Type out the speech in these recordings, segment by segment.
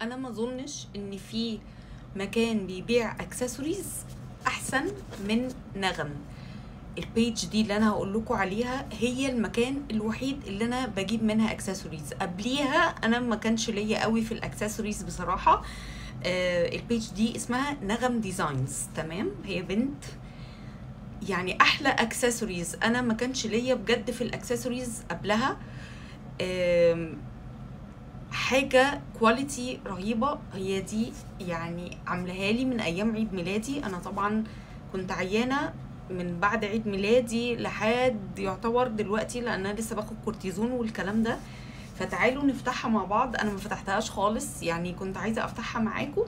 انا ما اظنش ان في مكان بيبيع اكسسوارز احسن من نغم. البيج دي اللي انا هقول لكم عليها هي المكان الوحيد اللي انا بجيب منها اكسسوارز. قبليها انا ما كانش ليا قوي في الاكسسوارز بصراحه. البيج دي اسمها نغم ديزاينز، تمام؟ هي بنت يعني احلى اكسسوارز. انا ما كانش ليا بجد في الاكسسوارز قبلها. حاجه كواليتي رهيبه. هي دي يعني عاملاها لي من ايام عيد ميلادي. انا طبعا كنت عيانه من بعد عيد ميلادي لحد يعتبر دلوقتي، لان انا لسه باخد كورتيزون والكلام ده. فتعالوا نفتحها مع بعض. انا ما فتحتهاش خالص، يعني كنت عايزه افتحها معاكم.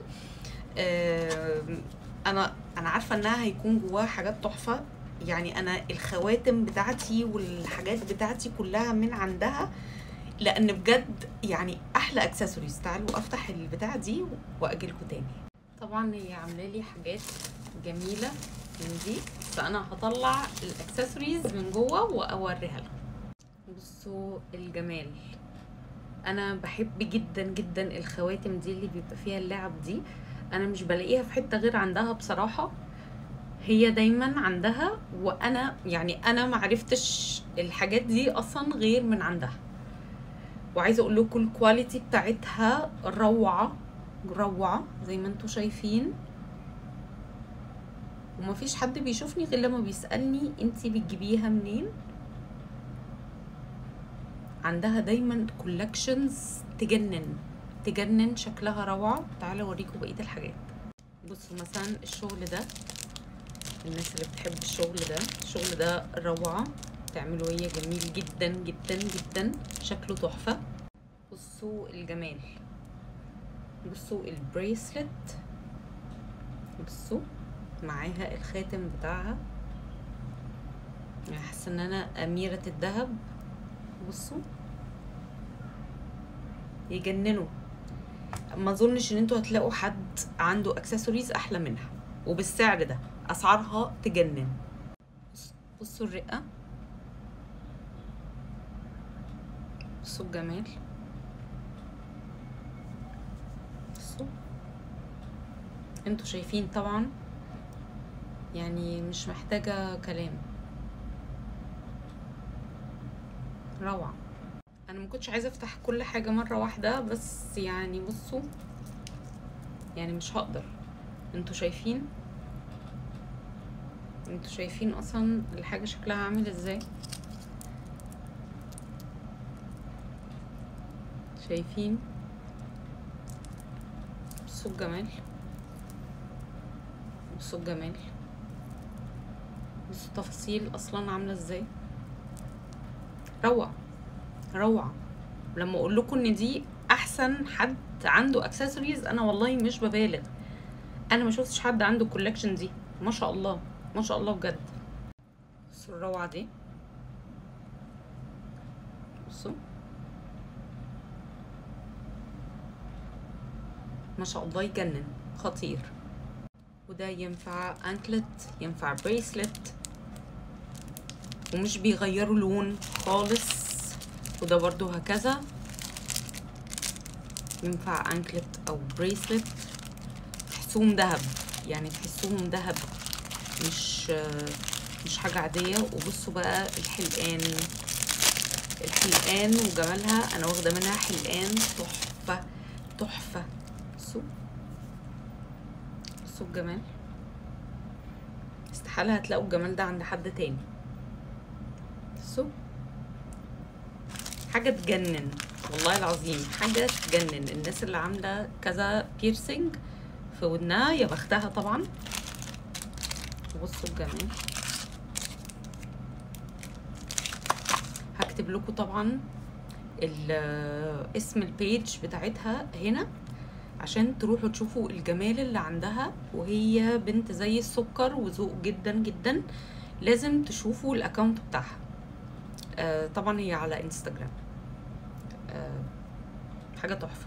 انا عارفه انها هيكون جواها حاجات تحفه. يعني انا الخواتم بتاعتي والحاجات بتاعتي كلها من عندها، لان بجد يعني احلى اكسسوارز. تعالوا افتح البتاع دي واجي لكم تاني. طبعا هي عامله لي حاجات جميله من دي، فانا هطلع الاكسسوارز من جوه واوريها لكم. بصوا الجمال. انا بحب جدا جدا الخواتم دي اللي بيبقى فيها اللعب دي. انا مش بلاقيها في حته غير عندها بصراحه. هي دايما عندها، وانا يعني انا معرفتش الحاجات دي اصلا غير من عندها. وعايزه اقول لكم الكواليتي بتاعتها روعه روعه زي ما انتم شايفين. ومفيش حد بيشوفني غير لما بيسالني انتي بتجيبيها منين. عندها دايما كولكشنز تجنن تجنن، شكلها روعه. تعالوا اوريكم بقيه الحاجات. بصوا مثلا الشغل ده، الناس اللي بتحب الشغل ده روعه. تعمله هي جميل جدا جدا جدا، شكله تحفه. بصوا الجمال. بصوا البريسلت، بصوا معاها الخاتم بتاعها. يعني حاسه ان انا اميره الذهب. بصوا يجننوا. ما اظنش ان انتوا هتلاقوا حد عنده اكسسوارز احلى منها، وبالسعر ده اسعارها تجنن. بصوا الرقه، بصوا الجمال. بصوا انتوا شايفين طبعا، يعني مش محتاجه كلام. روعه. انا ما كنتش عايزه افتح كل حاجه مره واحده، بس يعني بصوا يعني مش هقدر. انتوا شايفين اصلا الحاجه شكلها عامل ازاي. شايفين؟ بصوا الجمال، بصوا الجمال. بصوا التفاصيل اصلا عامله ازاي. روعه روعه. لما اقول لكم ان دي احسن حد عنده اكسسوارز، انا والله مش ببالغ. انا ما شفتش حد عنده الكولكشن دي. ما شاء الله ما شاء الله بجد. بصوا الروعه دي. بصوا ما شاء الله، يجنن، خطير. وده ينفع انكلت، ينفع بريسلت، ومش بيغيروا لون خالص. وده برضو هكذا ينفع انكلت او بريسلت. تحسوهم دهب، يعني تحسوهم دهب، مش حاجة عادية. وبصوا بقى الحلقان وجمالها. انا واخدة منها حلقان تحفة تحفة. بصوا الجمال. استحالة هتلاقوا الجمال ده عند حد تاني. بصوا حاجة تجنن والله العظيم، حاجة تجنن. الناس اللي عاملة كذا بيرسينج في ودنها يا بختها طبعا. بصوا الجمال. هكتب لكم طبعا اسم البيج بتاعتها هنا عشان تروحوا تشوفوا الجمال اللي عندها. وهي بنت زي السكر وذوق جدا جدا. لازم تشوفوا الاكونت بتاعها. طبعا هي على انستجرام. حاجة تحفة.